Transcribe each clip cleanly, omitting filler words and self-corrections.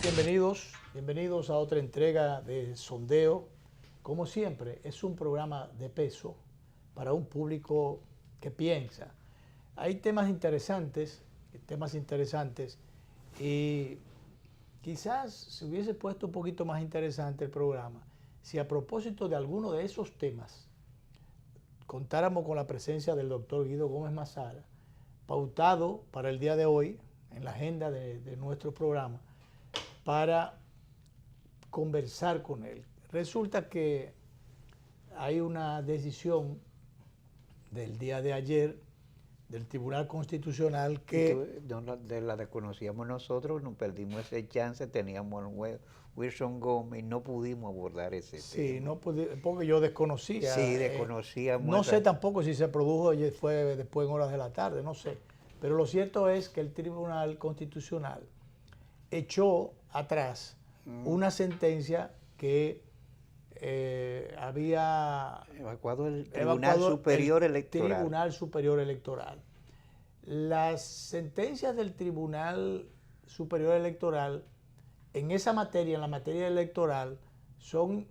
bienvenidos a otra entrega de Sondeo. Como siempre, es un programa de peso para un público que piensa. Hay temas interesantes y quizás se hubiese puesto un poquito más interesante el programa si a propósito de alguno de esos temas contáramos con la presencia del doctor Guido Gómez Mazara, pautado para el día de hoy en la agenda de nuestro programa, para conversar con él. Resulta que hay una decisión del día de ayer del Tribunal Constitucional que... De la desconocíamos nosotros, nos perdimos ese chance, teníamos a Wilson Gómez y no pudimos abordar ese tema. Sí, no porque yo desconocía. Sí, desconocíamos. No sé tampoco si se produjo, fue después en horas de la tarde, no sé. Pero lo cierto es que el Tribunal Constitucional echó atrás una sentencia que había evacuado el Tribunal Superior Electoral. Tribunal Superior Electoral. Las sentencias del Tribunal Superior Electoral en esa materia, en la materia electoral, son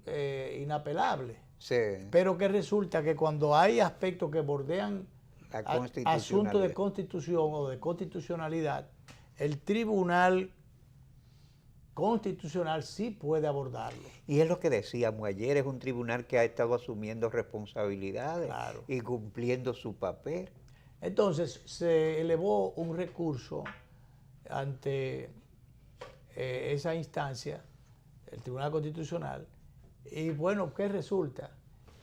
inapelables. Sí. Pero que resulta que cuando hay aspectos que bordean asuntos de constitución o de constitucionalidad, el Tribunal Constitucional sí puede abordarlo. Y es lo que decíamos ayer, es un tribunal que ha estado asumiendo responsabilidades, claro, y cumpliendo su papel. Entonces se elevó un recurso ante esa instancia, el Tribunal Constitucional, y bueno, ¿qué resulta?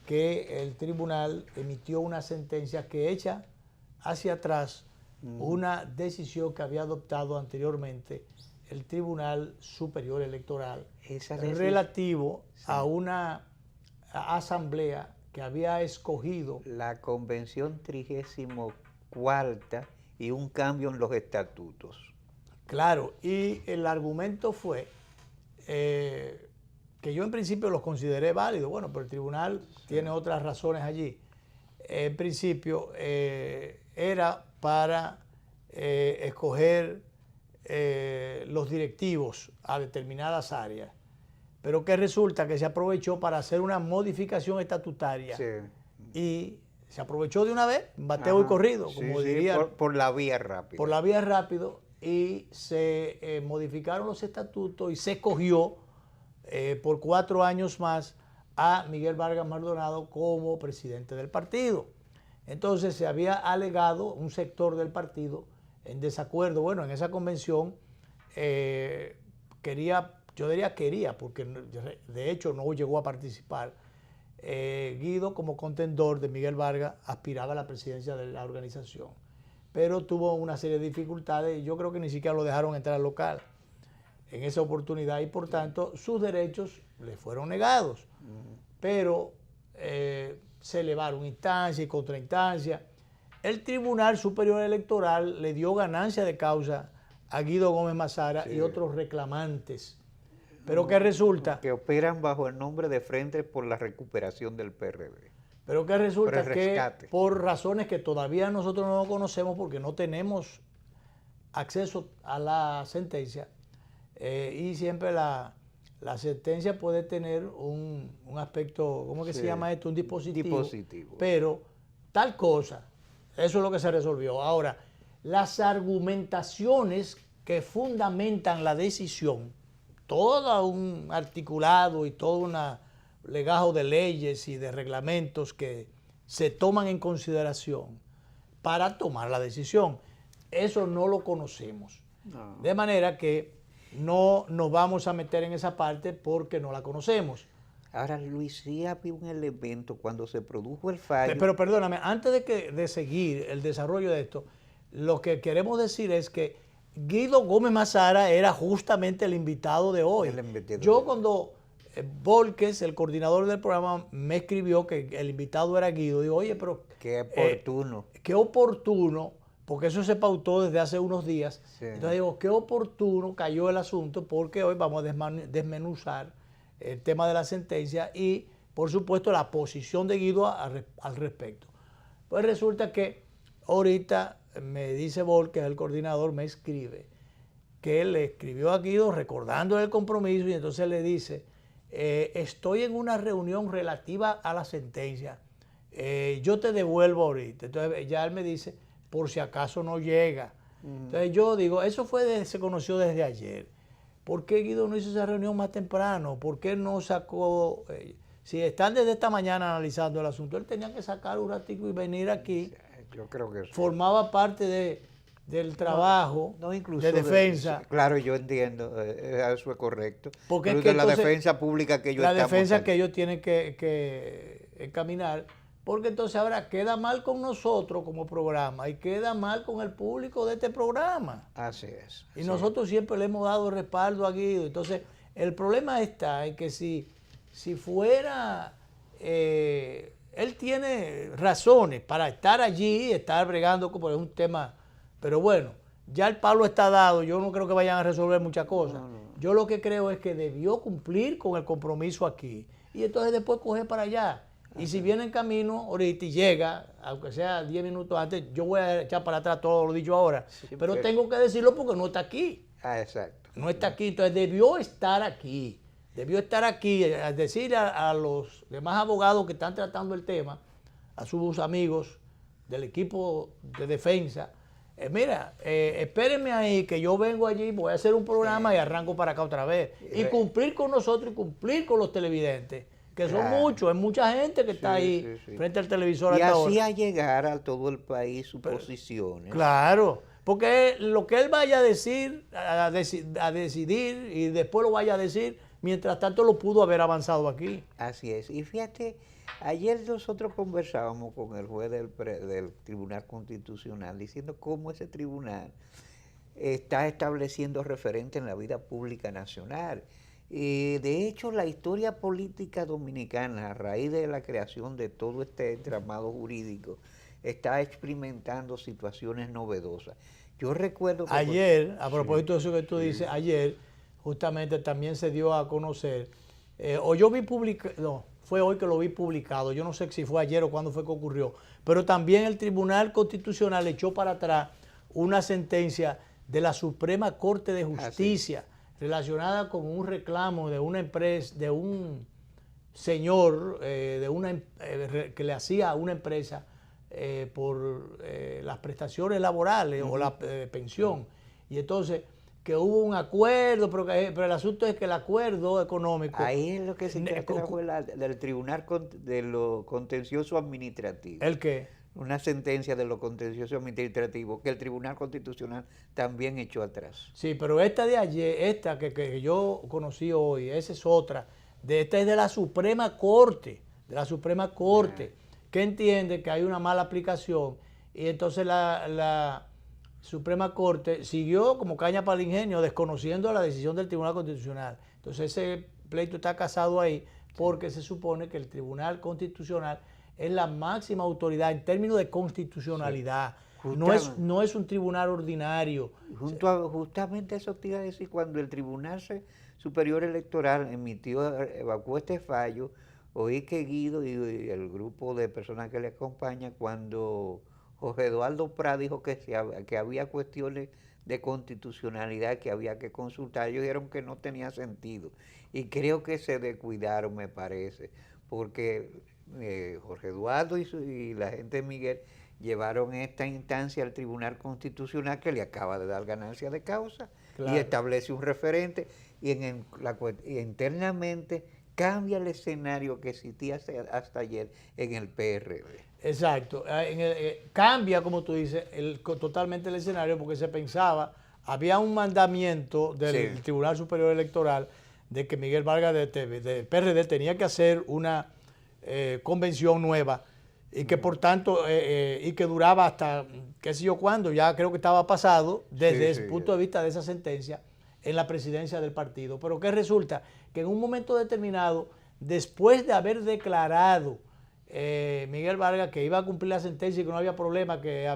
Que el tribunal emitió una sentencia que echa hacia atrás una decisión que había adoptado anteriormente el Tribunal Superior Electoral relativo a una asamblea que había escogido la Convención 34ª y un cambio en los estatutos. Claro, y el argumento fue que yo en principio los consideré válidos, bueno, pero el tribunal tiene otras razones allí. En principio era para escoger los directivos a determinadas áreas, pero que resulta que se aprovechó para hacer una modificación estatutaria. Sí. Y se aprovechó de una vez, bateo y corrido, como diría. Por la vía rápida. Por la vía rápido, y se modificaron los estatutos y se escogió por 4 años más a Miguel Vargas Maldonado como presidente del partido. Entonces se había alegado un sector del partido en desacuerdo. Bueno, en esa convención yo diría quería, porque de hecho no llegó a participar. Guido, como contendor de Miguel Vargas, aspiraba a la presidencia de la organización, pero tuvo una serie de dificultades y yo creo que ni siquiera lo dejaron entrar al local en esa oportunidad y por tanto sus derechos le fueron negados. Pero se elevaron instancias y contrainstancias. El Tribunal Superior Electoral le dio ganancia de causa a Guido Gómez Mazara y otros reclamantes. Pero que resulta... Que operan bajo el nombre de Frente por la Recuperación del PRD. Pero que resulta que por razones que todavía nosotros no conocemos porque no tenemos acceso a la sentencia, y siempre la sentencia puede tener un aspecto, ¿cómo que se llama esto? Un dispositivo. Pero tal cosa, eso es lo que se resolvió. Ahora, las argumentaciones que fundamentan la decisión, todo un articulado y todo un legajo de leyes y de reglamentos que se toman en consideración para tomar la decisión. Eso no lo conocemos. No. De manera que no nos vamos a meter en esa parte porque no la conocemos. Ahora, Luis, sí había un elemento cuando se produjo el fallo. Pero perdóname, antes de seguir el desarrollo de esto, lo que queremos decir es que Guido Gómez Mazara era justamente el invitado de hoy. Cuando Volques, el coordinador del programa, me escribió que el invitado era Guido, digo, oye, pero... Qué oportuno. Qué oportuno, porque eso se pautó desde hace unos días. Sí. Entonces digo, qué oportuno cayó el asunto, porque hoy vamos a desmenuzar el tema de la sentencia y, por supuesto, la posición de Guido al respecto. Pues resulta que ahorita me dice Volques, el coordinador, me escribe que él le escribió a Guido recordando el compromiso y entonces le dice, estoy en una reunión relativa a la sentencia, yo te devuelvo ahorita. Entonces ya él me dice, por si acaso no llega. Entonces yo digo, eso se conoció desde ayer. ¿Por qué Guido no hizo esa reunión más temprano? ¿Por qué no sacó? Si están desde esta mañana analizando el asunto, él tenía que sacar un ratico y venir aquí. Yo creo que sí. Formaba parte del trabajo incluso de defensa. Claro, yo entiendo, eso es correcto. Porque es que la defensa pública que ellos la defensa que ellos tienen que encaminar, porque entonces ahora queda mal con nosotros como programa y queda mal con el público de este programa. Así es. Y nosotros siempre le hemos dado respaldo a Guido. Entonces, el problema está en que si fuera, él tiene razones para estar allí, estar bregando por un tema, pero bueno, ya el palo está dado, yo no creo que vayan a resolver muchas cosas. No. Yo lo que creo es que debió cumplir con el compromiso aquí y entonces después coger para allá. Y si viene en camino ahorita y llega, aunque sea 10 minutos antes, yo voy a echar para atrás todo lo dicho ahora. Sí, pero tengo que decirlo porque no está aquí. Exacto. No está aquí, entonces debió estar aquí. Debió estar aquí, a decirle a los demás abogados que están tratando el tema, a sus amigos del equipo de defensa, mira, espérenme ahí que yo vengo allí, voy a hacer un programa y arranco para acá otra vez. Y cumplir con nosotros y cumplir con los televidentes. Que son muchos, hay mucha gente que está ahí frente al televisor. Y así a llegar a todo el país sus posiciones. Claro, porque lo que él vaya a decir, a decidir y después lo vaya a decir, mientras tanto lo pudo haber avanzado aquí. Así es. Y fíjate, ayer nosotros conversábamos con el juez del Tribunal Constitucional diciendo cómo ese tribunal está estableciendo referentes en la vida pública nacional. De hecho, la historia política dominicana, a raíz de la creación de todo este entramado jurídico, está experimentando situaciones novedosas. Yo recuerdo que... Ayer, a propósito de eso que tú dices, ayer justamente también se dio a conocer, o yo vi publicado, no, fue hoy que lo vi publicado, yo no sé si fue ayer o cuándo fue que ocurrió, pero también el Tribunal Constitucional echó para atrás una sentencia de la Suprema Corte de Justicia, relacionada con un reclamo de una empresa, de un señor que le hacía a una empresa por las prestaciones laborales o la pensión. Y entonces, que hubo un acuerdo, pero el asunto es que el acuerdo económico... Ahí es lo que se trajo del Tribunal de lo Contencioso Administrativo. ¿El qué? Una sentencia de lo contencioso administrativo que el Tribunal Constitucional también echó atrás. Sí, pero esta de ayer, esta que yo conocí hoy, esa es otra. Esta es de la Suprema Corte, que entiende que hay una mala aplicación y entonces la Suprema Corte siguió como caña para el ingenio, desconociendo la decisión del Tribunal Constitucional. Entonces ese pleito está casado ahí porque se supone que el Tribunal Constitucional es la máxima autoridad en términos de constitucionalidad. No es un tribunal ordinario. Justamente eso te iba a decir, cuando el Tribunal Superior Electoral evacuó este fallo, oí que Guido y el grupo de personas que le acompañan, cuando José Eduardo Prat dijo que había cuestiones de constitucionalidad que había que consultar, ellos dijeron que no tenía sentido. Y creo que se descuidaron, me parece, porque Jorge Eduardo y la gente de Miguel llevaron esta instancia al Tribunal Constitucional que le acaba de dar ganancia de causa y establece un referente y internamente cambia el escenario que existía hasta ayer en el PRD. Exacto, cambia, como tú dices, totalmente el escenario porque se pensaba, había un mandamiento del Tribunal Superior Electoral de que Miguel Vargas del PRD tenía que hacer una convención nueva y que por tanto, y que duraba hasta qué sé yo cuándo, ya creo que estaba pasado desde el punto de vista de esa sentencia en la presidencia del partido. Pero que resulta que en un momento determinado, después de haber declarado Miguel Vargas que iba a cumplir la sentencia y que no había problema, que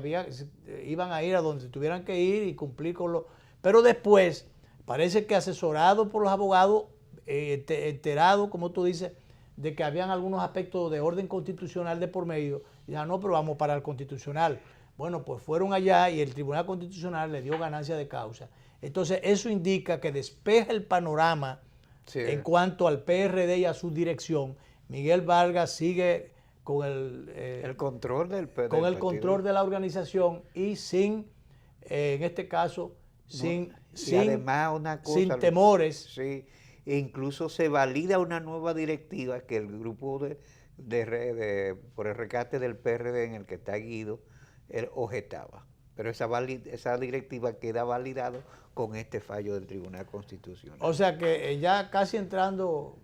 iban a ir a donde tuvieran que ir y cumplir con lo... Pero después, parece que asesorado por los abogados, enterado, como tú dices, de que habían algunos aspectos de orden constitucional de por medio, ya no, pero vamos para el constitucional. Bueno, pues fueron allá y el Tribunal Constitucional le dio ganancia de causa. Entonces, eso indica que despeja el panorama en cuanto al PRD y a su dirección. Miguel Vargas sigue con el control control de la organización y sin, en este caso, sin además una cosa, sin temores. Sí, e incluso se valida una nueva directiva que el grupo por el rescate del PRD en el que está Guido, él objetaba. Pero esa directiva queda validada con este fallo del Tribunal Constitucional. O sea que ya casi entrando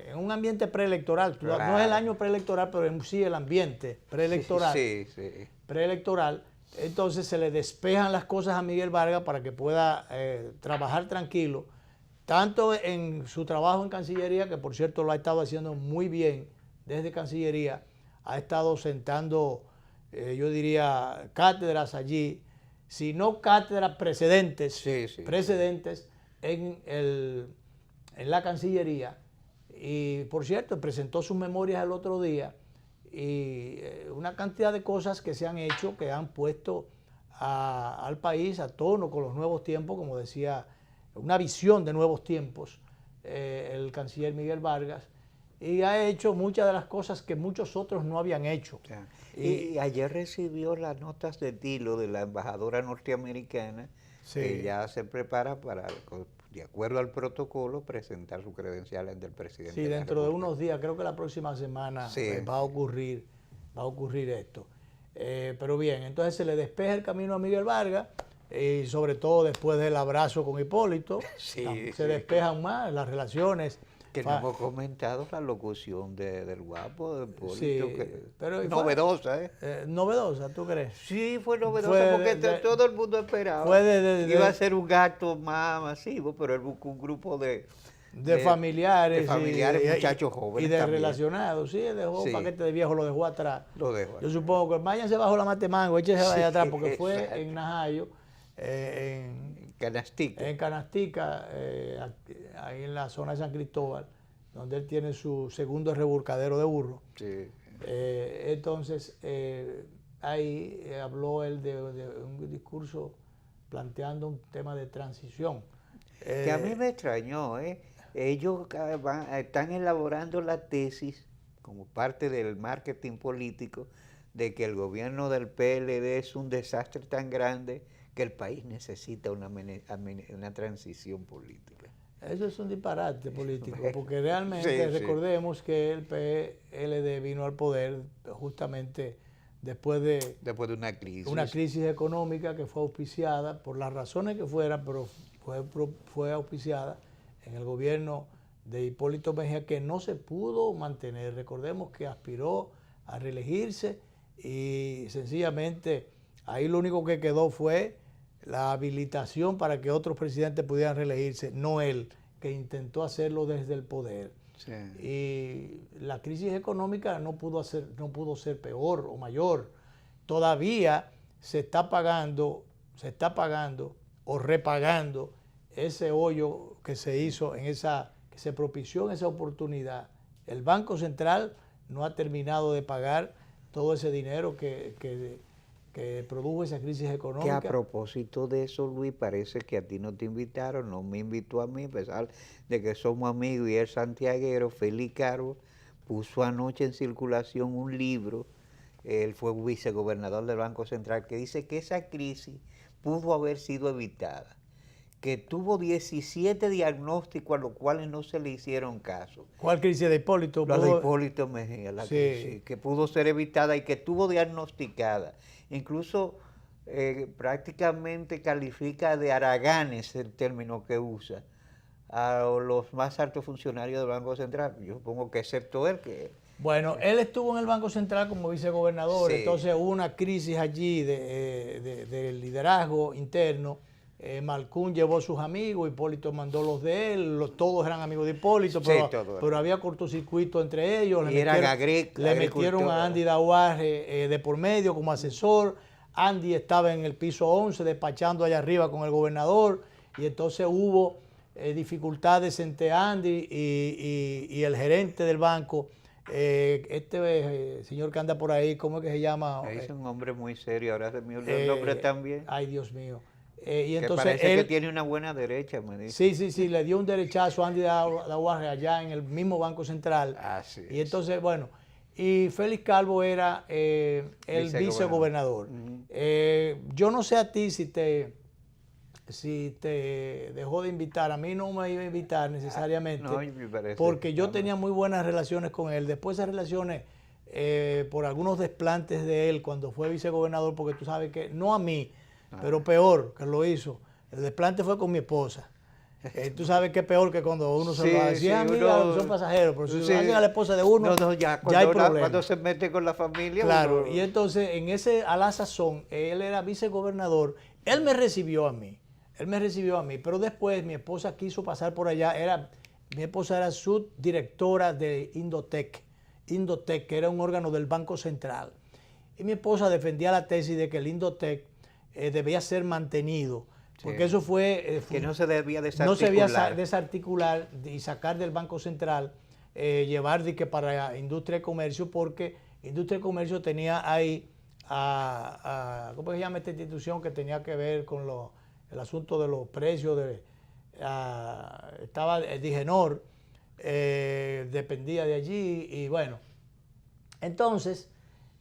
en un ambiente preelectoral, claro. No es el año preelectoral, pero sí el ambiente preelectoral. Sí. Preelectoral. Entonces se le despejan las cosas a Miguel Vargas para que pueda trabajar tranquilo, tanto en su trabajo en Cancillería, que por cierto lo ha estado haciendo muy bien desde Cancillería, ha estado sentando, yo diría, cátedras allí, si no cátedras precedentes, precedentes en la Cancillería. Y por cierto, presentó sus memorias el otro día y una cantidad de cosas que se han hecho, que han puesto al país a tono con los nuevos tiempos, como decía, una visión de nuevos tiempos, el canciller Miguel Vargas, y ha hecho muchas de las cosas que muchos otros no habían hecho. Y ayer recibió las notas de tilo de la embajadora norteamericana, que ya se prepara para, de acuerdo al protocolo, presentar sus credenciales ante el presidente. Sí, dentro de unos días, creo que la próxima semana va a ocurrir esto. Pero bien, entonces se le despeja el camino a Miguel Vargas, y sobre todo después del abrazo con Hipólito, se despejan más las relaciones. Que no hemos comentado la locución del guapo de Hipólito, pero novedosa, novedosa, ¿tú crees? Sí, fue novedosa porque todo el mundo esperaba. Iba a ser un gasto más masivo, pero él buscó un grupo de familiares, muchachos jóvenes y de también. Relacionados, dejó un paquete de viejo, lo dejó atrás. Yo supongo que váyanse bajo la Matemango, échese allá atrás, porque fue en Najayo, en Canastica, ahí en la zona de San Cristóbal, donde él tiene su segundo revolcadero de burro. Entonces, ahí habló él de un discurso planteando un tema de transición. Que a mí me extrañó, ellos están elaborando la tesis como parte del marketing político de que el gobierno del PLD es un desastre tan grande que el país necesita una transición política. Eso es un disparate político, porque realmente recordemos que el PLD vino al poder justamente después de una crisis económica que fue auspiciada, por las razones que fueran, pero fue auspiciada en el gobierno de Hipólito Mejía, que no se pudo mantener. Recordemos que aspiró a reelegirse y sencillamente ahí lo único que quedó fue la habilitación para que otros presidentes pudieran reelegirse, no él, que intentó hacerlo desde el poder. Y la crisis económica no pudo ser peor o mayor. Todavía se está pagando o repagando ese hoyo que se hizo que se propició en esa oportunidad. El Banco Central no ha terminado de pagar todo ese dinero que produjo esa crisis económica. Que a propósito de eso, Luis, parece que a ti no te invitaron, no me invitó a mí, a pesar de que somos amigos, y el santiaguero Félix Carbo puso anoche en circulación un libro, él fue vicegobernador del Banco Central, que dice que esa crisis pudo haber sido evitada, que tuvo 17 diagnósticos a los cuales no se le hicieron caso. ¿Cuál crisis de Hipólito? La de Hipólito Mejía, la crisis, que pudo ser evitada y que estuvo diagnosticada. Incluso prácticamente califica de haraganes el término que usa a los más altos funcionarios del Banco Central. Yo supongo que excepto él que... Bueno, él estuvo en el Banco Central como vicegobernador, entonces hubo una crisis allí de liderazgo interno. Malcún llevó a sus amigos, Hipólito mandó los de él, todos eran amigos de Hipólito, pero había cortocircuito entre ellos. Le metieron a Andy Dauarre de por medio como asesor. Andy estaba en el piso 11 despachando allá arriba con el gobernador, y entonces hubo dificultades entre Andy y el gerente del banco señor que anda por ahí, ¿cómo es que se llama? Es un hombre muy serio, ahora se me olvidó el nombre también. Ay, Dios mío. Y que entonces parece él, que tiene una buena derecha, me dice. sí, le dio un derechazo a Andy Daguarre allá en el mismo Banco Central. Así es. Y entonces, bueno, y Félix Calvo era el vicegobernador. Yo no sé a ti si te dejó de invitar. A mí no me iba a invitar necesariamente, No, me parece, porque yo tenía muy buenas relaciones con él. Después esas relaciones, por algunos desplantes de él cuando fue vicegobernador, porque tú sabes que, no a mí, pero peor que lo hizo, el desplante fue con mi esposa. Tú sabes que es peor que cuando uno se lo decía, amiga, son pasajeros, pero si lo hacen a la esposa de uno, ya hay problema. Cuando se mete con la familia. Claro, y entonces a la sazón, él era vicegobernador, él me recibió a mí, pero después mi esposa quiso pasar por allá, mi esposa era subdirectora de Indotec, que era un órgano del Banco Central, y mi esposa defendía la tesis de que el Indotec debía ser mantenido, porque eso fue... que no se debía desarticular. No se debía desarticular y sacar del Banco Central, llevar para Industria y Comercio, porque Industria y Comercio tenía ahí, ¿cómo se llama esta institución que tenía que ver con el asunto de los precios? Estaba Digenor, dependía de allí, y bueno. Entonces,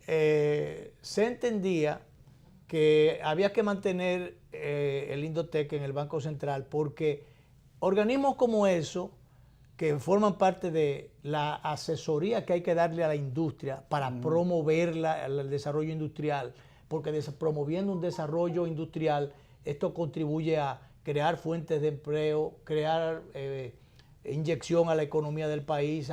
se entendía que había que mantener el Indotec en el Banco Central, porque organismos como eso, que forman parte de la asesoría que hay que darle a la industria para promover el desarrollo industrial, porque promoviendo un desarrollo industrial, esto contribuye a crear fuentes de empleo, crear inyección a la economía del país,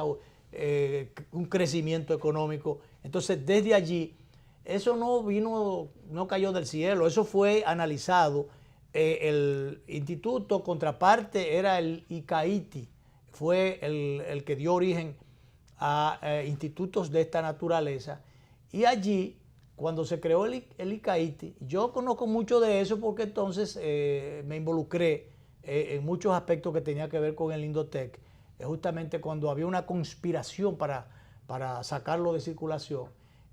un crecimiento económico. Entonces, desde allí, eso no cayó del cielo, eso fue analizado. El instituto contraparte era el ICAITI, fue el que dio origen a institutos de esta naturaleza. Y allí, cuando se creó el ICAITI, yo conozco mucho de eso porque entonces me involucré en muchos aspectos que tenía que ver con el Indotec, justamente cuando había una conspiración para sacarlo de circulación.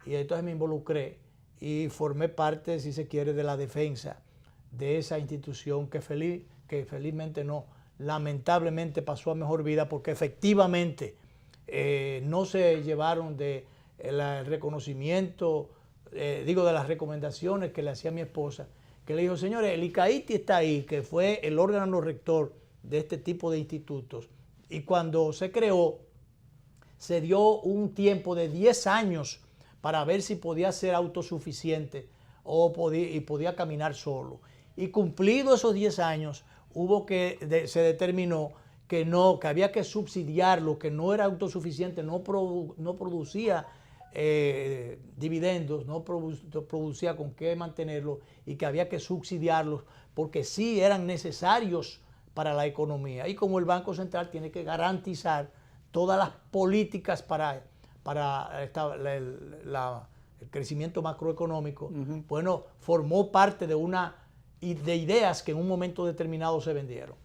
Y entonces me involucré y formé parte, si se quiere, de la defensa de esa institución que felizmente no, lamentablemente pasó a mejor vida, porque efectivamente no se llevaron del reconocimiento, de las recomendaciones que le hacía mi esposa, que le dijo, señores, el ICAITI está ahí, que fue el órgano rector de este tipo de institutos. Y cuando se creó, se dio un tiempo de 10 años para ver si podía ser autosuficiente y podía caminar solo. Y cumplidos esos 10 años, se determinó que había que subsidiarlo, que no era autosuficiente, no producía dividendos, no producía con qué mantenerlo, y que había que subsidiarlos porque sí eran necesarios para la economía. Y como el Banco Central tiene que garantizar todas las políticas para el crecimiento macroeconómico, bueno, formó parte de ideas que en un momento determinado se vendieron.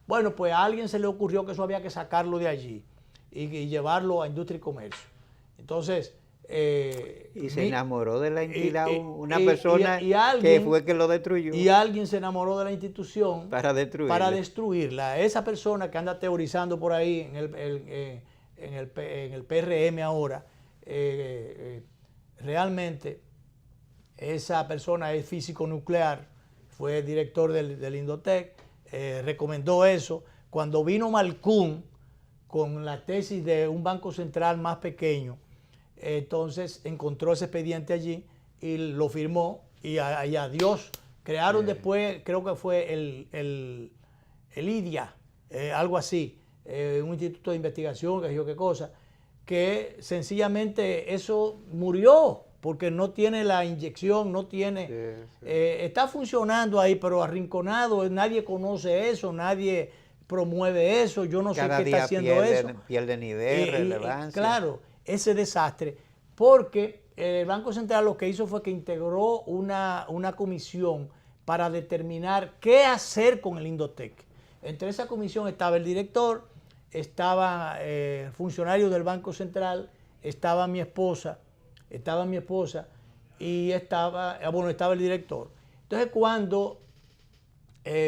Bueno, pues a alguien se le ocurrió que eso había que sacarlo de allí y llevarlo a Industria y Comercio. Entonces... y se enamoró de la entidad una persona que fue que lo destruyó. Y alguien se enamoró de la institución para destruirla. Esa persona que anda teorizando por ahí en el PRM ahora, realmente esa persona es físico nuclear, fue director del Indotec, recomendó eso. Cuando vino Malcún con la tesis de un banco central más pequeño, entonces encontró ese expediente allí y lo firmó, y adiós. Crearon después, creo que fue el IDIA, algo así, un instituto de investigación, que yo qué cosa, que sencillamente eso murió porque no tiene la inyección, no tiene... está funcionando ahí, pero arrinconado, nadie conoce eso, nadie promueve eso, yo no sé qué está haciendo eso. Pierde nivel, relevancia. Claro, ese desastre, porque el Banco Central lo que hizo fue que integró una comisión para determinar qué hacer con el Indotec. Entre esa comisión estaba el director, estaban funcionarios del Banco Central estaba mi esposa y estaba el director. Entonces cuando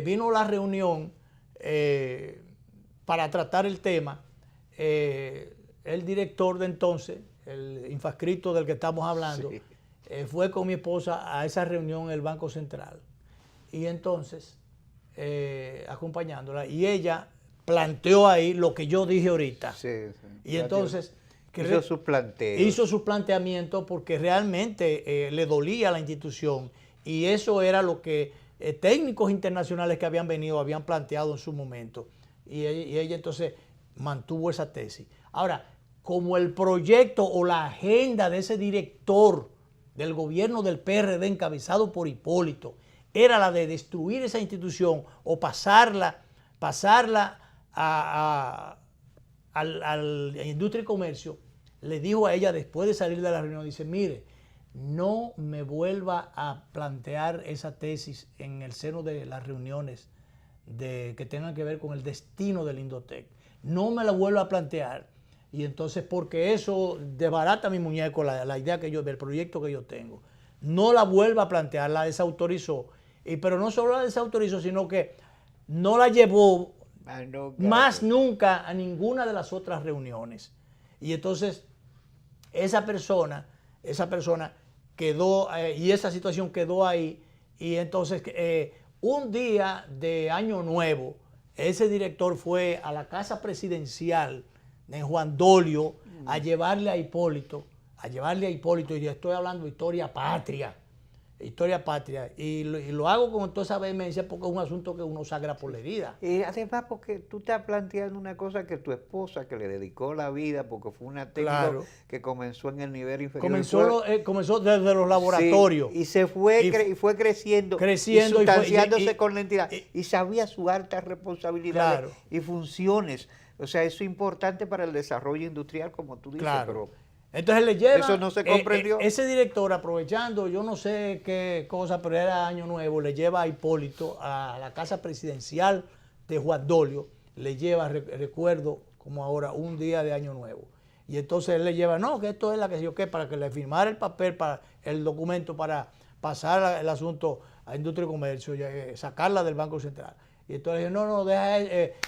vino la reunión para tratar el tema, el director de entonces, el infascrito del que estamos hablando, sí, fue con mi esposa a esa reunión en el Banco Central. Y entonces, acompañándola, y ella planteó ahí lo que yo dije ahorita. Sí, sí. Y entonces hizo sus planteos. Hizo sus planteamientos porque realmente le dolía a la institución, y eso era lo que técnicos internacionales que habían venido habían planteado en su momento. Y ella entonces mantuvo esa tesis. Ahora, como el proyecto o la agenda de ese director del gobierno del PRD encabezado por Hipólito era la de destruir esa institución o pasarla a la industria y comercio, le dijo a ella después de salir de la reunión, dice, mire, no me vuelva a plantear esa tesis en el seno de las reuniones que tengan que ver con el destino del Indotec. No me la vuelva a plantear. Y entonces, porque eso desbarata mi muñeco, la idea del proyecto que yo tengo. No la vuelva a plantear, la desautorizó. Pero no solo la desautorizó, sino que no la llevó más nunca a ninguna de las otras reuniones. Y entonces, esa persona quedó, y esa situación quedó ahí. Y entonces, un día de Año Nuevo, ese director fue a la casa presidencial de Juan Dolio a llevarle a Hipólito, y estoy hablando de historia patria, y lo hago con toda esa vehemencia porque es un asunto que uno sagra por la herida. Y además porque tú estás planteando una cosa que tu esposa, que le dedicó la vida, porque fue una técnica, claro, que comenzó en el nivel inferior. Comenzó desde los laboratorios. Sí, y se fue, y fue creciendo y sustanciándose con la entidad. Y sabía sus altas responsabilidades, claro, y funciones. O sea, eso es importante para el desarrollo industrial, como tú dices, claro, pero entonces le lleva, eso no se comprendió. Ese director, aprovechando, yo no sé qué cosa, pero era Año Nuevo, le lleva a Hipólito a la casa presidencial de Juan Dolio, le lleva, recuerdo como ahora, un día de Año Nuevo. Y entonces él le lleva, no, que esto es la que sé yo qué, para que le firmara el papel, para el documento, para pasar el asunto a Industria y Comercio, sacarla del Banco Central. Y entonces le dije, no, deja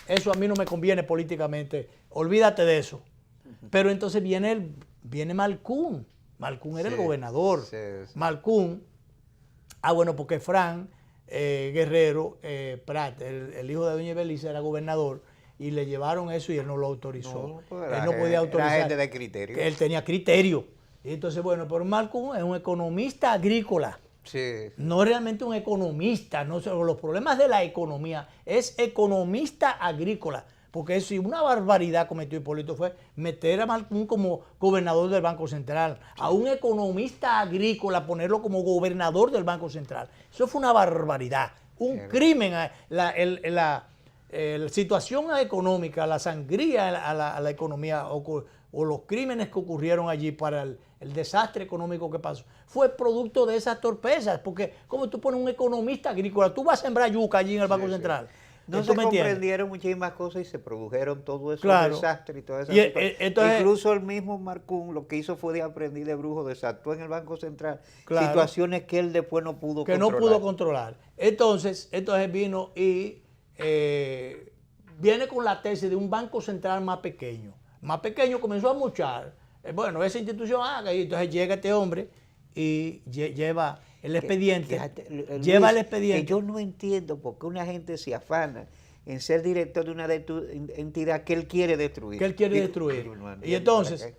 eso, a mí no me conviene políticamente, olvídate de eso. Pero entonces viene Malcún. Malcún era el gobernador. Sí. Malcún, bueno, porque Fran Guerrero Prat, el hijo de doña Belice, era gobernador, y le llevaron eso y él no lo autorizó. Él no podía autorizar. Era gente de criterio. Él tenía criterio. Y entonces, bueno, pero Malcún es un economista agrícola. Sí. No es realmente un economista, no los problemas de la economía, es economista agrícola, porque si una barbaridad cometió Hipólito fue meter a Malcún como gobernador del Banco Central, sí, a un economista agrícola ponerlo como gobernador del Banco Central. Eso fue una barbaridad, un crimen, la situación económica, la sangría a la economía o los crímenes que ocurrieron allí para el desastre económico que pasó, fue producto de esas torpezas, porque como tú pones un economista agrícola, tú vas a sembrar yuca allí en el Banco Central. No se comprendieron muchísimas cosas y se produjeron todo eso, desastre y todas esas cosas. Entonces, incluso el mismo Malcún lo que hizo fue de aprender de brujo, desató en el Banco Central situaciones que él después no pudo controlar. Entonces vino y viene con la tesis de un Banco Central más pequeño. Más pequeño, comenzó a mochar. Bueno, esa institución haga, y entonces llega este hombre y lleva el expediente. Lleva el expediente. Que yo no entiendo por qué una gente se afana en ser director de una entidad que él quiere destruir. Y entonces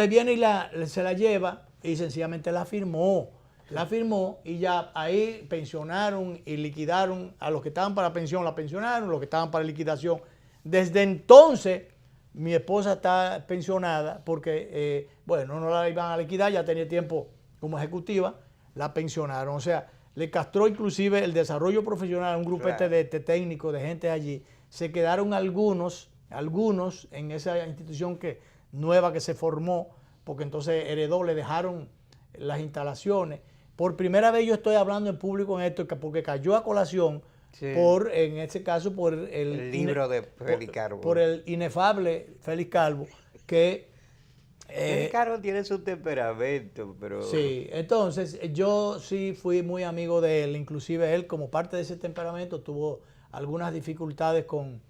viene y se la lleva y sencillamente la firmó. La firmó y ya ahí pensionaron y liquidaron a los que estaban para pensión, la pensionaron, los que estaban para liquidación. Desde entonces, mi esposa está pensionada porque, no la iban a liquidar, ya tenía tiempo como ejecutiva, la pensionaron. O sea, le castró inclusive el desarrollo profesional, un grupete de técnicos, de gente allí. Se quedaron algunos en esa institución nueva que se formó, porque entonces heredó, le dejaron las instalaciones. Por primera vez yo estoy hablando en público en esto, porque cayó a colación, en este caso, por el libro de Félix Calvo. Por el inefable Félix Calvo, que Carlos tiene su temperamento, pero... Sí, entonces yo sí fui muy amigo de él, inclusive él como parte de ese temperamento tuvo algunas dificultades con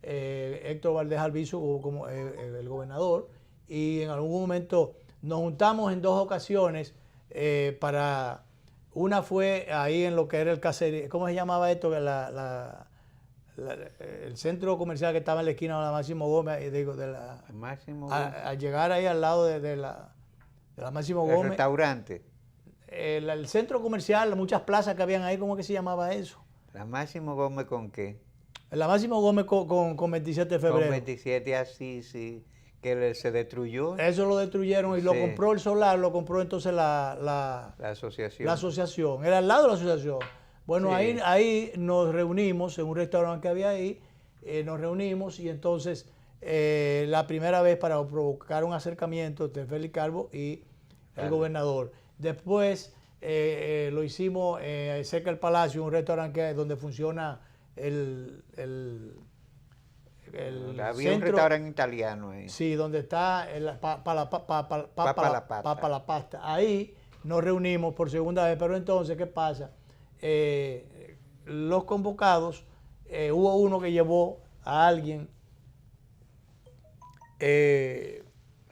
Héctor Valdés Albizu como el gobernador, y en algún momento nos juntamos en dos ocasiones para... Una fue ahí en lo que era el caserío, ¿cómo se llamaba esto? El centro comercial que estaba en la esquina de la Máximo Gómez, digo, Máximo Gómez. Al llegar ahí al lado de la Máximo Gómez. El restaurante. El centro comercial, muchas plazas que habían ahí, ¿cómo que se llamaba eso? ¿La Máximo Gómez con qué? La Máximo Gómez con 27 de febrero. Con 27 así, sí, que se destruyó. Eso lo destruyeron y lo compró el solar, lo compró entonces la asociación. La asociación, era al lado de la asociación. Bueno, sí. ahí nos reunimos en un restaurante que había ahí, nos reunimos y entonces la primera vez para provocar un acercamiento entre Félix Calvo y el gobernador. Después lo hicimos cerca del Palacio, un restaurante donde funciona había un restaurante italiano ahí. Sí, donde está Papa la Pasta. Ahí nos reunimos por segunda vez, pero entonces, ¿qué pasa? Los convocados, hubo uno que llevó a alguien,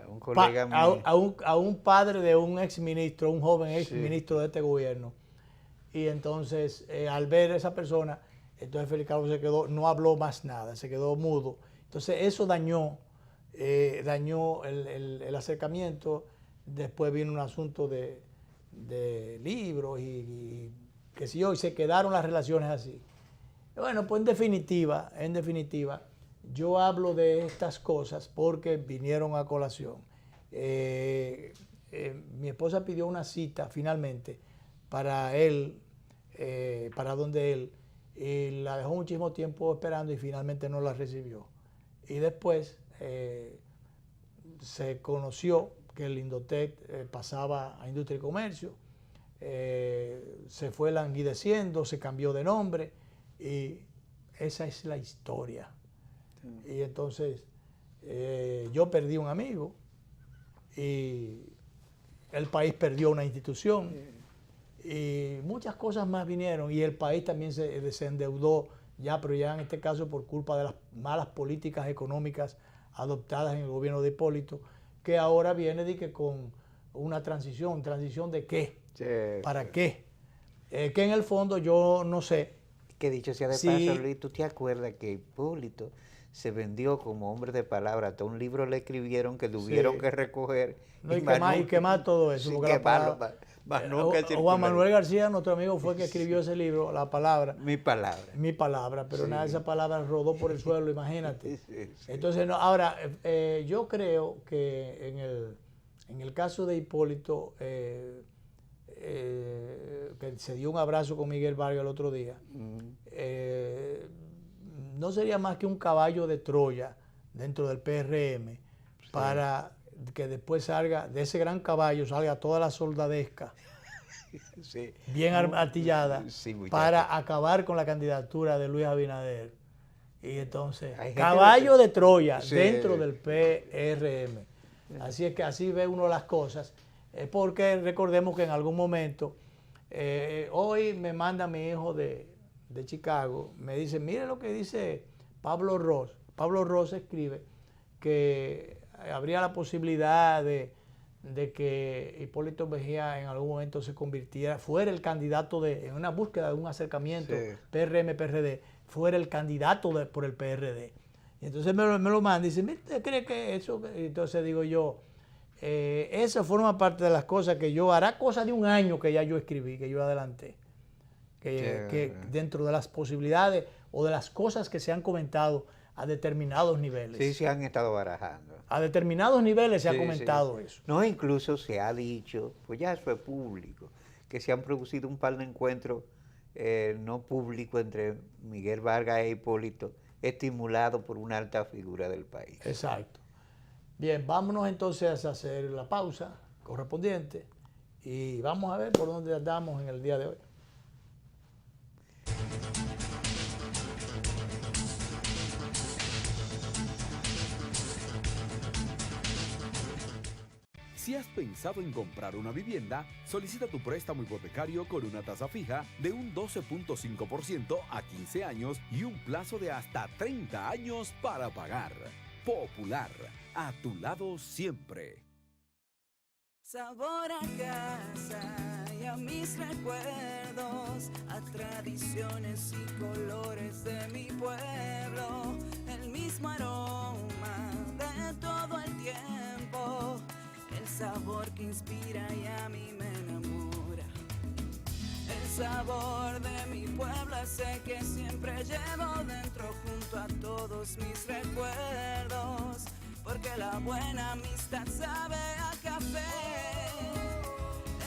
un colega mío. a un padre de un exministro, un joven exministro de este gobierno. Y entonces, al ver a esa persona, entonces Félix Calvo se quedó, no habló más nada, se quedó mudo. Entonces eso dañó el acercamiento. Después vino un asunto de libros y qué sé yo, y se quedaron las relaciones así. Bueno, pues en definitiva, yo hablo de estas cosas porque vinieron a colación. Mi esposa pidió una cita finalmente para él, para donde él, y la dejó muchísimo tiempo esperando y finalmente no la recibió. Y después se conoció que el Indotec pasaba a Industria y Comercio, se fue languideciendo, se cambió de nombre y esa es la historia. Y entonces yo perdí un amigo y el país perdió una institución y muchas cosas más vinieron y el país también se endeudó ya, pero ya en este caso por culpa de las malas políticas económicas adoptadas en el gobierno de Hipólito, que ahora viene de que con una transición ¿de qué? Sí, ¿para qué? Que en el fondo yo no sé. Que dicho sea de paso, Luis, ¿tú te acuerdas que Hipólito se vendió como hombre de palabra? Hasta un libro le escribieron que tuvieron que recoger. No, y quemar todo eso. Sí, Juan Manuel García, nuestro amigo, fue el que escribió ese libro, La Palabra. Mi palabra. Mi palabra, pero nada de esa palabra rodó por el suelo, imagínate. Entonces, no, ahora, yo creo que en el caso de Hipólito, que se dio un abrazo con Miguel Vargas el otro día, no sería más que un caballo de Troya dentro del PRM para que después salga, de ese gran caballo, salga toda la soldadesca bien artillada para acabar con la candidatura de Luis Abinader. Y entonces, caballo de Troya dentro del PRM. Así es que así ve uno las cosas, porque recordemos que en algún momento, hoy me manda mi hijo de Chicago, me dice, mire lo que dice Pablo Ross. Pablo Ross escribe que habría la posibilidad de que Hipólito Mejía en algún momento se convirtiera, fuera el candidato en una búsqueda de un acercamiento PRM-PRD, fuera el candidato por el PRD. Y entonces me lo manda y dice, mire, ¿usted cree que eso? Entonces digo yo, eso forma parte de las cosas que hará cosa de un año que ya yo escribí, que yo adelanté. Que dentro de las posibilidades o de las cosas que se han comentado a determinados niveles. Sí, se han estado barajando. A determinados niveles se ha comentado eso. No, incluso se ha dicho, pues ya eso es público, que se han producido un par de encuentros no públicos entre Miguel Vargas e Hipólito, estimulado por una alta figura del país. Exacto. Bien, vámonos entonces a hacer la pausa correspondiente y vamos a ver por dónde andamos en el día de hoy. Si has pensado en comprar una vivienda, solicita tu préstamo hipotecario con una tasa fija de un 12.5% a 15 años y un plazo de hasta 30 años para pagar. Popular, a tu lado siempre. Sabor a casa y a mis recuerdos, a tradiciones y colores de mi pueblo, el mismo aroma de todo el tiempo, el sabor que inspira y a mí me enamora. El sabor de mi pueblo ese que siempre llevo dentro junto a todos mis recuerdos, porque la buena amistad sabe a café.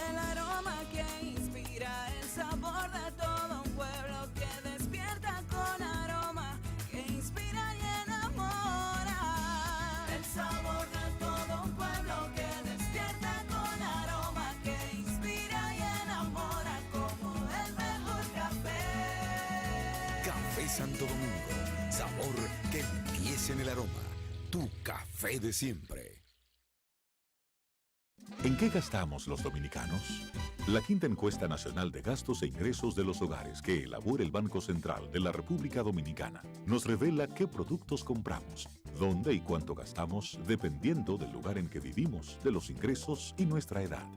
El aroma que inspira, el sabor de todo un pueblo que despierta con aroma, que inspira y enamora. El sabor de todo un pueblo que despierta con aroma, que inspira y enamora como el mejor café. Café Santo Domingo, sabor que empieza en el aroma. Tu café de siempre. ¿En qué gastamos los dominicanos? La quinta encuesta nacional de gastos e ingresos de los hogares que elabora el Banco Central de la República Dominicana nos revela qué productos compramos, dónde y cuánto gastamos dependiendo del lugar en que vivimos, de los ingresos y nuestra edad.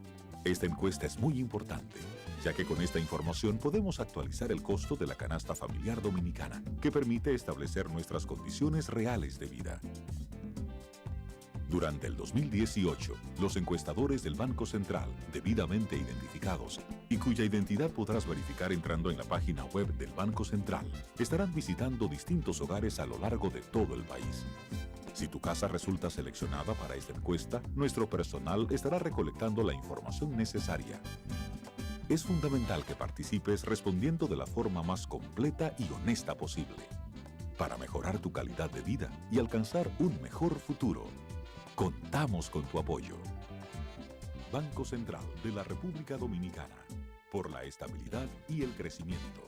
Esta encuesta es muy importante, ya que con esta información podemos actualizar el costo de la canasta familiar dominicana, que permite establecer nuestras condiciones reales de vida. Durante el 2018, los encuestadores del Banco Central, debidamente identificados y cuya identidad podrás verificar entrando en la página web del Banco Central, estarán visitando distintos hogares a lo largo de todo el país. Si tu casa resulta seleccionada para esta encuesta, nuestro personal estará recolectando la información necesaria. Es fundamental que participes respondiendo de la forma más completa y honesta posible, para mejorar tu calidad de vida y alcanzar un mejor futuro. Contamos con tu apoyo. Banco Central de la República Dominicana, por la estabilidad y el crecimiento,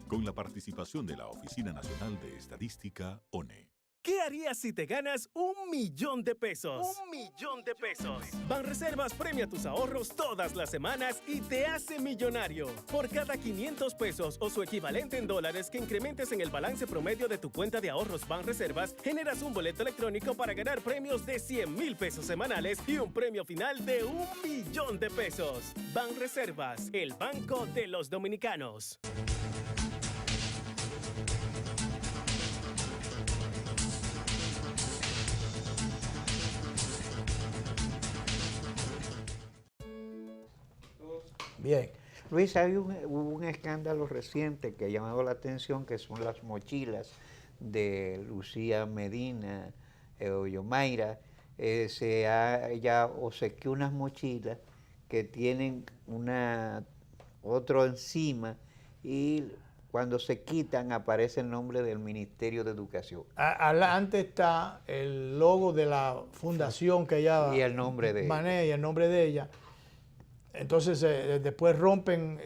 con la participación de la Oficina Nacional de Estadística, ONE. ¿Qué harías si te ganas $1.000.000 de pesos? ¡1.000.000 de pesos! Banreservas premia tus ahorros todas las semanas y te hace millonario. Por cada 500 pesos o su equivalente en dólares que incrementes en el balance promedio de tu cuenta de ahorros Banreservas, generas un boleto electrónico para ganar premios de 100.000 pesos semanales y un premio final de $1.000.000 de pesos. Banreservas, el banco de los dominicanos. Bien. Luis, hubo un escándalo reciente que ha llamado la atención, que son las mochilas de Lucía Medina Ollomaira. Ella obsequió unas mochilas que tienen otro encima y cuando se quitan aparece el nombre del Ministerio de Educación. Antes está el logo de la fundación que ella y el nombre de maneja, y el nombre de ella. Entonces después rompen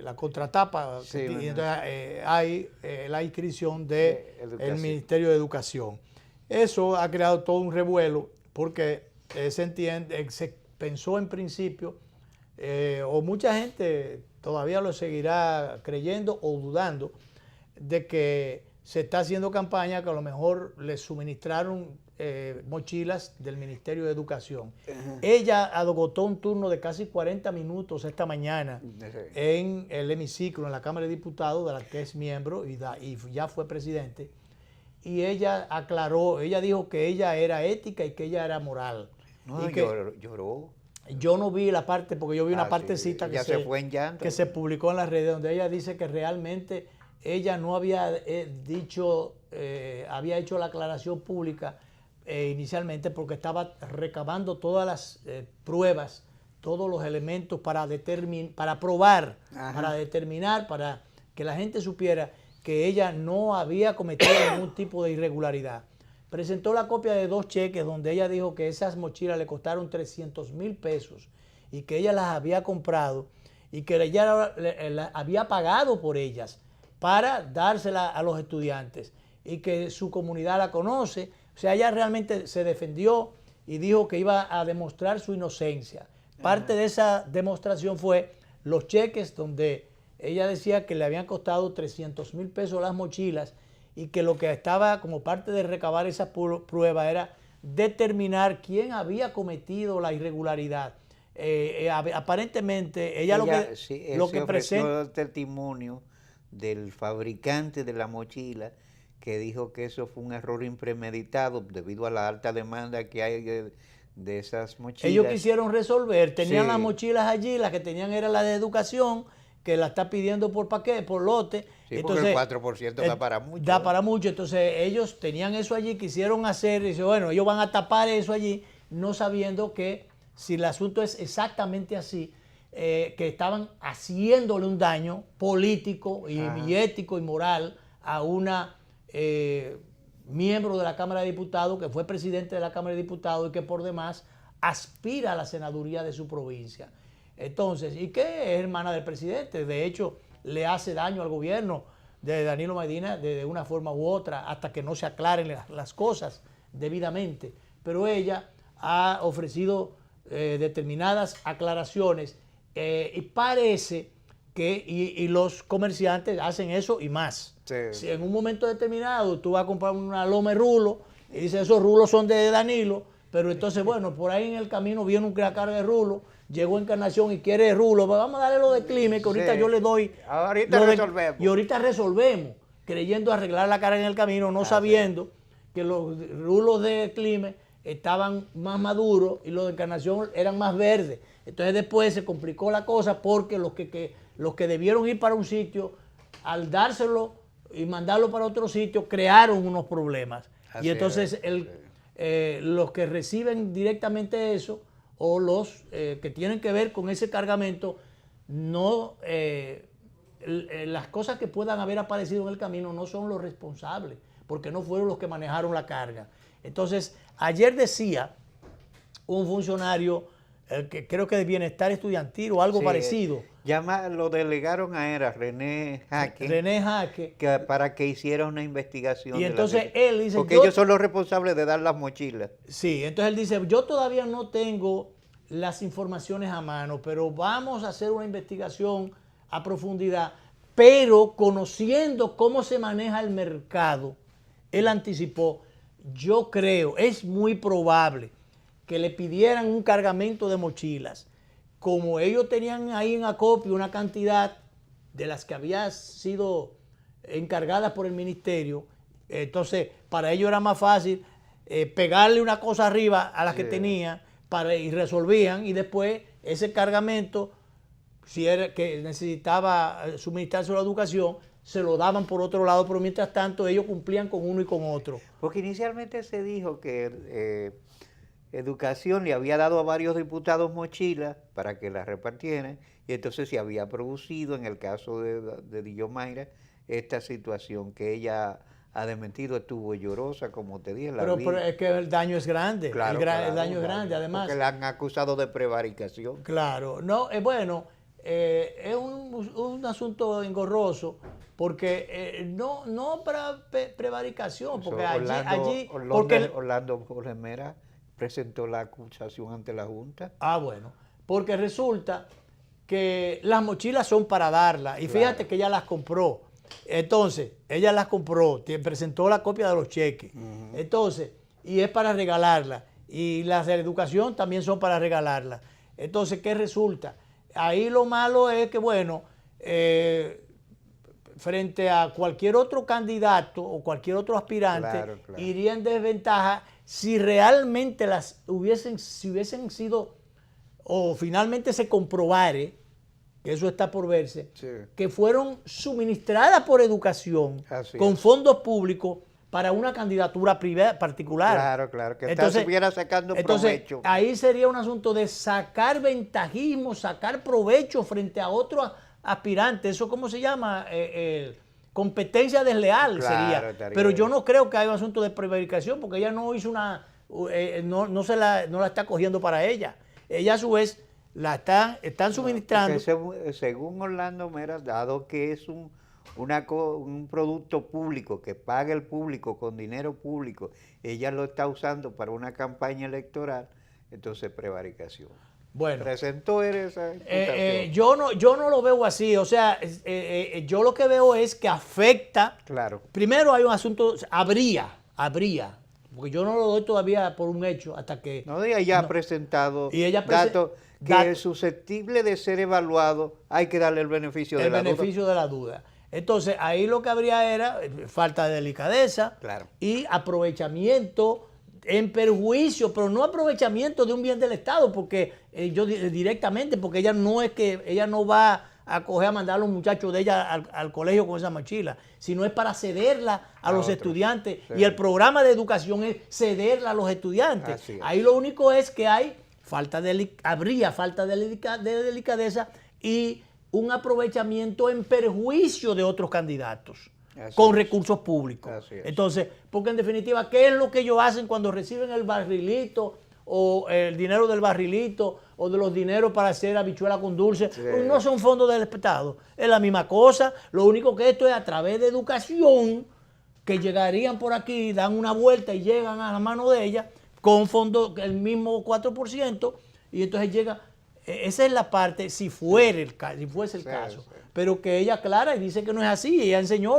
la contratapa, sí, y entonces hay la inscripción del Ministerio de Educación. Eso ha creado todo un revuelo porque se pensó en principio, o mucha gente todavía lo seguirá creyendo o dudando, de que se está haciendo campaña que a lo mejor les suministraron mochilas del Ministerio de Educación. Ella agotó un turno de casi 40 minutos esta mañana en el hemiciclo, en la Cámara de Diputados, de la que es miembro y ya fue presidente. Y ella aclaró, ella dijo que ella era ética y que ella era moral. No, y que lloró. Yo no vi la parte, porque yo vi una partecita sí, que se publicó en las redes, donde ella dice que realmente ella no había había hecho la aclaración pública inicialmente porque estaba recabando todas las pruebas, todos los elementos para probar, para determinar, para que la gente supiera que ella no había cometido ningún tipo de irregularidad. Presentó la copia de 2 cheques donde ella dijo que esas mochilas le costaron 300.000 pesos y que ella las había comprado y que ella había pagado por ellas para dárselas a los estudiantes y que su comunidad la conoce. O sea, ella realmente se defendió y dijo que iba a demostrar su inocencia. Parte de esa demostración fue los cheques donde ella decía que le habían costado 300,000 pesos las mochilas y que lo que estaba como parte de recabar esa prueba era determinar quién había cometido la irregularidad. Aparentemente, ella lo que presenta el testimonio del fabricante de la mochila, que dijo que eso fue un error impremeditado debido a la alta demanda que hay de esas mochilas. Ellos quisieron resolver, tenían las mochilas allí, las que tenían era la de educación, que la está pidiendo por paquete, por lote. Sí, entonces, porque el 4% da para mucho. Da para mucho, entonces ellos tenían eso allí, quisieron hacer, y dice, bueno, ellos van a tapar eso allí, no sabiendo que si el asunto es exactamente así, que estaban haciéndole un daño político y ético y moral a una miembro de la Cámara de Diputados, que fue presidente de la Cámara de Diputados y que por demás aspira a la senaduría de su provincia. Entonces, y que es hermana del presidente, de hecho le hace daño al gobierno de Danilo Medina de una forma u otra hasta que no se aclaren las cosas debidamente. Pero ella ha ofrecido determinadas aclaraciones y parece que y los comerciantes hacen eso y más. Sí. Si en un momento determinado tú vas a comprar una loma de rulo y dices esos rulos son de Danilo, pero entonces bueno, por ahí en el camino viene una carga de rulo, llegó Encarnación y quiere rulo, pues vamos a darle lo de Clime, que ahorita yo le doy. Ahorita resolvemos. Y ahorita resolvemos, creyendo arreglar la carga en el camino, no sabiendo que los rulos de Clime estaban más maduros y los de Encarnación eran más verdes. Entonces después se complicó la cosa porque los que debieron ir para un sitio, al dárselo y mandarlo para otro sitio, crearon unos problemas. Así y entonces los que reciben directamente eso o los que tienen que ver con ese cargamento, no las cosas que puedan haber aparecido en el camino no son los responsables, porque no fueron los que manejaron la carga. Entonces, ayer decía un funcionario, que creo que de Bienestar Estudiantil o algo parecido. Lo delegaron a René Jaque. René Jaque. Para que hiciera una investigación. Y entonces él dice... Porque ellos son los responsables de dar las mochilas. Sí, entonces él dice, yo todavía no tengo las informaciones a mano, pero vamos a hacer una investigación a profundidad, pero conociendo cómo se maneja el mercado, él anticipó, yo creo, es muy probable que le pidieran un cargamento de mochilas. Como ellos tenían ahí en acopio una cantidad de las que había sido encargadas por el ministerio, entonces para ellos era más fácil pegarle una cosa arriba a las que tenía y resolvían, y después ese cargamento, si era que necesitaba suministrarse a la educación, se lo daban por otro lado, pero mientras tanto ellos cumplían con uno y con otro. Porque inicialmente se dijo que Educación le había dado a varios diputados mochilas para que las repartieran, y entonces se había producido, en el caso de Diomaira, esta situación que ella ha desmentido, estuvo llorosa, como te dije. Pero es que el daño es grande, claro, el daño es grande, además. Porque la han acusado de prevaricación. Claro, no, bueno, es un asunto engorroso, porque no para prevaricación, porque Orlando Remera presentó la acusación ante la Junta. Ah, bueno, porque resulta que las mochilas son para darlas, y fíjate que ella las compró. Entonces, ella las compró, presentó la copia de los cheques. Entonces, y es para regalarlas. Y las de la educación también son para regalarlas. Entonces, ¿qué resulta? Ahí lo malo es que, bueno, frente a cualquier otro candidato o cualquier otro aspirante, iría en desventaja si realmente si hubiesen sido, o finalmente se comprobare, que eso está por verse, que fueron suministradas por Educación con fondos públicos para una candidatura privada particular. Claro, que estuviera sacando provecho. Ahí sería un asunto de sacar ventajismo, sacar provecho frente a otro aspirante. ¿Eso cómo se llama? Competencia desleal sería. Pero yo no creo que haya un asunto de prevaricación, porque ella no hizo no la está cogiendo para ella. Ella a su vez están suministrando. Según Orlando Mera, dado que es un producto público que paga el público con dinero público, ella lo está usando para una campaña electoral, entonces prevaricación. Bueno, ¿Presentó esa imputación? yo no lo veo así. O sea, yo lo que veo es que afecta. Claro. Primero hay un asunto, habría, porque yo no lo doy todavía por un hecho hasta que. No, ella ha presentado datos que es susceptible de ser evaluado, hay que darle el beneficio de la duda. El beneficio de la duda. Entonces, ahí lo que habría era falta de delicadeza y aprovechamiento en perjuicio, pero no aprovechamiento de un bien del Estado, porque directamente, porque ella no va a coger a mandar a los muchachos de ella al colegio con esa mochila, sino es para cederla a los estudiantes. Sí. Y el programa de educación es cederla a los estudiantes. Ahí lo único es que habría falta de delicadeza y un aprovechamiento en perjuicio de otros candidatos. Con recursos públicos. Entonces, porque en definitiva, ¿qué es lo que ellos hacen cuando reciben el barrilito o el dinero del barrilito o de los dineros para hacer habichuela con dulce? Sí. Pues no son fondos del Estado, es la misma cosa. Lo único que esto es a través de educación, que llegarían por aquí, dan una vuelta y llegan a la mano de ella con fondos, el mismo 4%, y entonces llega. Esa es la parte, si fuese el caso. Sí. Pero que ella aclara y dice que no es así, ella enseñó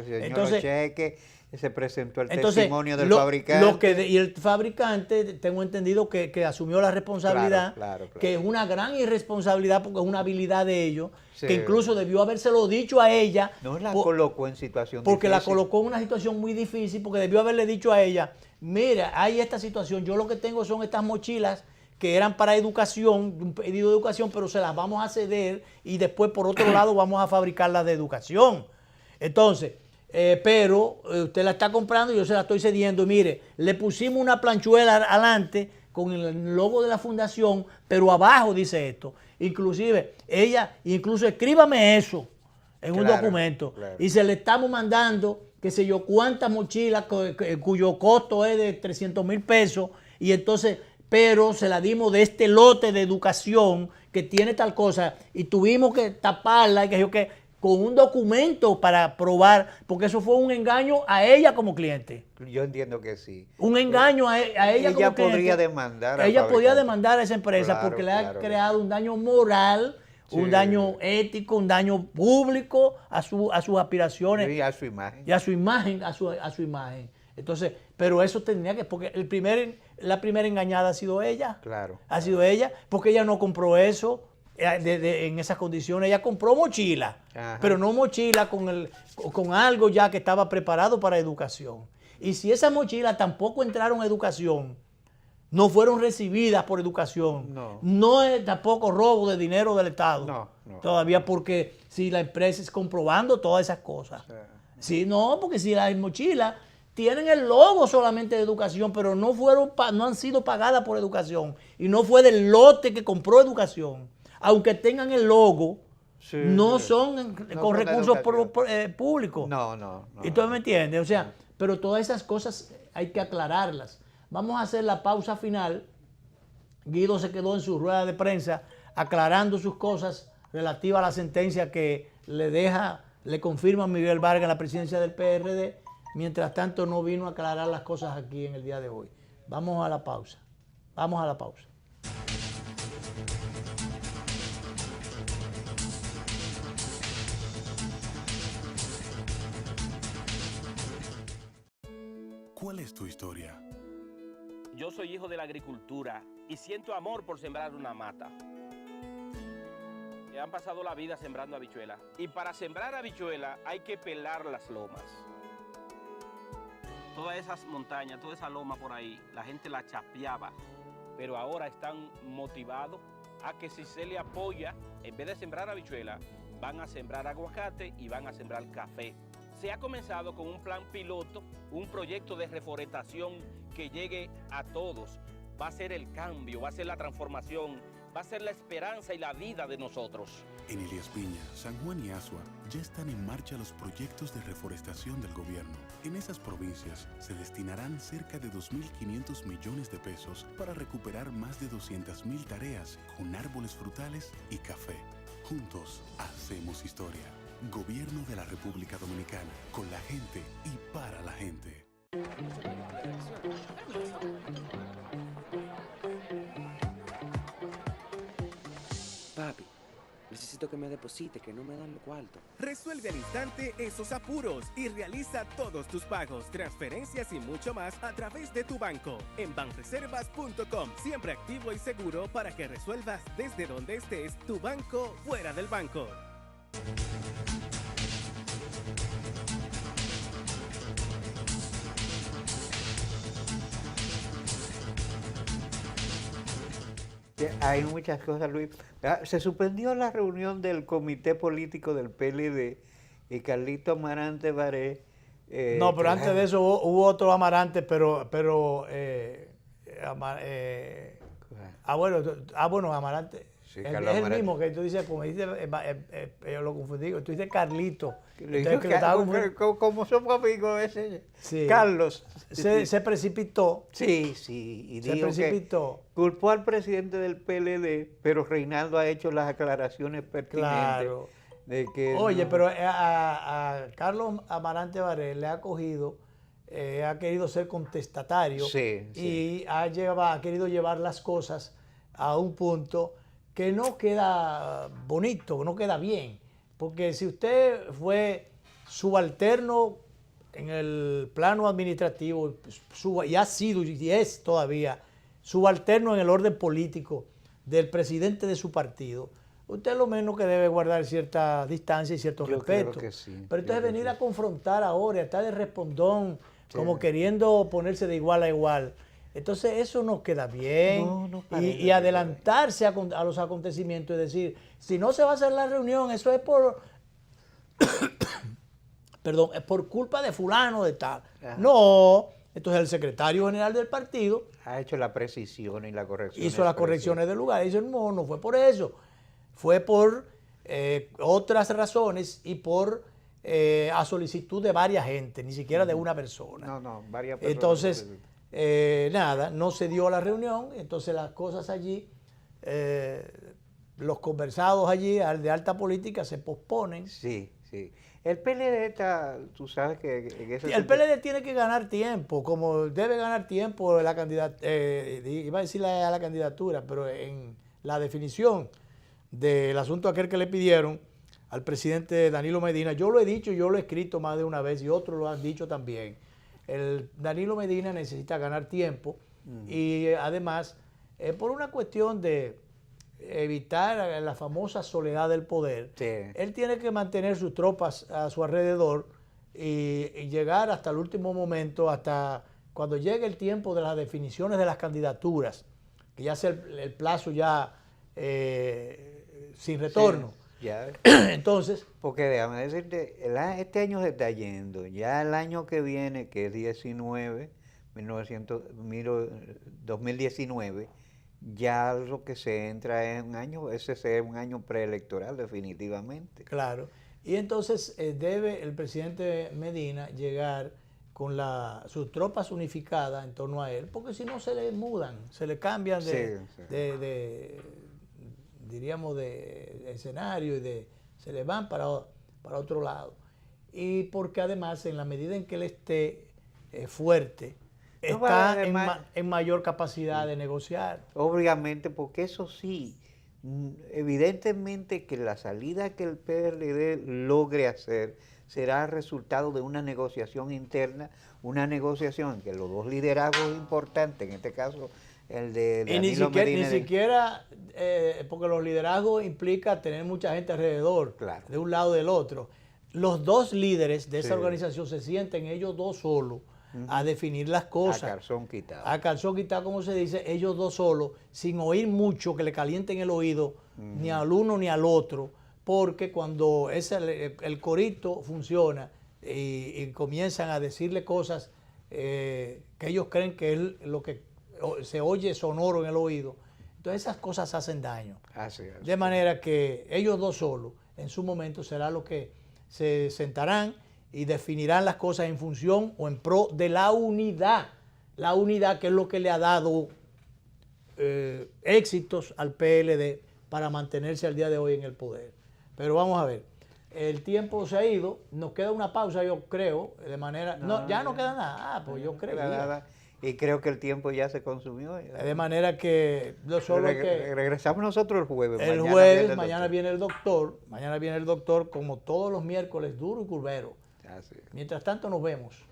entonces, cheque, se presentó el testimonio del fabricante. Y el fabricante, tengo entendido que asumió la responsabilidad, claro. Que es una gran irresponsabilidad porque es una habilidad de ellos, que incluso debió habérselo dicho a ella. No la colocó en situación porque difícil. La colocó en una situación muy difícil, porque debió haberle dicho a ella, mira, hay esta situación, yo lo que tengo son estas mochilas que eran para educación, un pedido de educación, pero se las vamos a ceder y después por otro lado vamos a fabricar las de educación. Entonces, pero usted la está comprando y yo se la estoy cediendo. Y mire, le pusimos una planchuela adelante con el logo de la fundación, pero abajo dice esto. Inclusive, incluso escríbame eso en un documento. Claro. Y se le estamos mandando, qué sé yo, cuántas mochilas cuyo costo es de 300,000 pesos y entonces... pero se la dimos de este lote de educación que tiene tal cosa y tuvimos que taparla y que con un documento para probar, porque eso fue un engaño a ella como cliente. Yo entiendo que sí. Un engaño a ella como cliente. Ella podría demandar. Ella podía demandar a esa empresa porque le ha creado un daño moral, un daño ético, un daño público a sus aspiraciones. Y a su imagen. Y a su imagen, a su imagen. Entonces, pero eso tenía que, porque la primera engañada ha sido ella. Claro. Ha sido ella, porque ella no compró eso en esas condiciones. Ella compró mochila, pero no mochila con algo ya que estaba preparado para educación. Y si esas mochilas tampoco entraron a educación, no fueron recibidas por educación, no es tampoco robo de dinero del Estado. No. Todavía porque si la empresa es comprobando todas esas cosas. Sí, no, porque si las mochilas tienen el logo solamente de educación, pero no han sido pagadas por educación. Y no fue del lote que compró educación. Aunque tengan el logo, no son con recursos públicos. No. ¿Entonces me entiendes? O sea, pero todas esas cosas hay que aclararlas. Vamos a hacer la pausa final. Guido se quedó en su rueda de prensa aclarando sus cosas relativas a la sentencia que le confirma a Miguel Vargas en la presidencia del PRD. Mientras tanto, no vino a aclarar las cosas aquí en el día de hoy. Vamos a la pausa. ¿Cuál es tu historia? Yo soy hijo de la agricultura y siento amor por sembrar una mata. Han pasado la vida sembrando habichuelas. Y para sembrar habichuelas hay que pelar las lomas. Todas esas montañas, toda esa loma por ahí, la gente la chapeaba, pero ahora están motivados a que si se le apoya, en vez de sembrar habichuela, van a sembrar aguacate y van a sembrar café. Se ha comenzado con un plan piloto, un proyecto de reforestación que llegue a todos. Va a ser el cambio, va a ser la transformación, va a ser la esperanza y la vida de nosotros. En Elías Piña, San Juan y Asua ya están en marcha los proyectos de reforestación del gobierno. En esas provincias se destinarán cerca de 2.500 millones de pesos para recuperar más de 200.000 tareas con árboles frutales y café. Juntos hacemos historia. Gobierno de la República Dominicana, con la gente y para la gente. Papi, necesito que me deposite, que no me dan los cuartos. Resuelve al instante esos apuros y realiza todos tus pagos, transferencias y mucho más a través de tu banco en banreservas.com. Siempre activo y seguro para que resuelvas desde donde estés tu banco fuera del banco. Hay muchas cosas, Luis. Se suspendió la reunión del comité político del PLD y Carlito Amarante Baré. No, pero antes de eso hubo otro Amarante, bueno, Amarante. Sí, es Carlos el Amarante. mismo que tú dices, como dices, yo lo confundí, tú dices Carlito. Le Entonces, dijo que lo estaba confundiendo. como somos amigos ese. Sí. Carlos. Se precipitó. Sí, sí. Y Se dijo precipitó. que culpó al presidente del PLD, pero Reinaldo ha hecho las aclaraciones pertinentes. Claro. De que Oye, no- pero a Carlos Amarante Baré le ha cogido, ha querido ser contestatario Sí, y ha querido llevar las cosas a un punto que no queda bonito, no queda bien. Porque si usted fue subalterno en el plano administrativo y ha sido y es todavía subalterno en el orden político del presidente de su partido, usted lo menos que debe guardar cierta distancia y cierto Yo creo respeto. que sí, Pero entonces yo creo venir que a confrontar ahora, a estar de respondón, Sí. como queriendo ponerse de igual a igual, entonces eso no queda bien. No parece y que adelantarse a los acontecimientos, es decir, si no se va a hacer la reunión, eso es por perdón, es por culpa de fulano de tal. Ajá. No, entonces el secretario general del partido ha hecho la precisión y la corrección. hizo las correcciones del lugar. Y dicen, no fue por eso. Fue por otras razones y por a solicitud de varias gente, ni siquiera de una persona. No, varias personas. Entonces, nada, no se dio la reunión, entonces las cosas allí, los conversados allí de alta política se posponen. Sí, sí. El PLD está, tú sabes que en ese El PLD tiene que ganar tiempo, como debe ganar tiempo la iba a decir a la candidatura, pero en la definición del asunto aquel que le pidieron al presidente Danilo Medina, yo lo he dicho, yo lo he escrito más de una vez y otros lo han dicho también. El Danilo Medina necesita ganar tiempo y además por una cuestión de evitar la famosa soledad del poder, Sí. él tiene que mantener sus tropas a su alrededor y llegar hasta el último momento, hasta cuando llegue el tiempo de las definiciones de las candidaturas, que ya sea el plazo ya sin retorno. Sí, ya. Entonces, Porque déjame decirte, este año se está yendo. Ya el año que viene, que es 2019, ya lo que se entra es un año, ese será un año preelectoral definitivamente. claro. Y entonces debe el presidente Medina llegar con sus tropas unificadas en torno a él, porque si no se le mudan, se le cambian diríamos, de escenario y se le van para otro lado. Y porque además, en la medida en que él esté fuerte, No va a está haber más- en mayor capacidad de negociar. Obviamente, porque eso sí, evidentemente que la salida que el PRD logre hacer será resultado de una negociación interna, una negociación en que los dos liderazgos importantes, en este caso el de Y ni Danilo Medina, siquiera porque los liderazgos implica tener mucha gente alrededor, Claro. de un lado y del otro. Los dos líderes de esa Sí. organización se sienten ellos dos solos a definir las cosas. a calzón quitado. A calzón quitado, como se dice, ellos dos solos, sin oír mucho que le calienten el oído, ni al uno ni al otro, porque cuando el corito funciona y comienzan a decirle cosas que ellos creen que es lo que se oye sonoro en el oído, entonces esas cosas hacen daño. Así es. De manera que ellos dos solos, en su momento, será lo que se sentarán y definirán las cosas en función o en pro de la unidad. La unidad que es lo que le ha dado éxitos al PLD para mantenerse al día de hoy en el poder. Pero vamos a ver. el tiempo se ha ido, nos queda una pausa, yo creo, de manera... No, ya no queda nada. Ah, pues yo creo. Y creo que el tiempo ya se consumió. De manera que regresamos nosotros el jueves. El jueves, mañana viene el doctor. Mañana viene el doctor, como todos los miércoles, duro y curvero. Mientras tanto, nos vemos.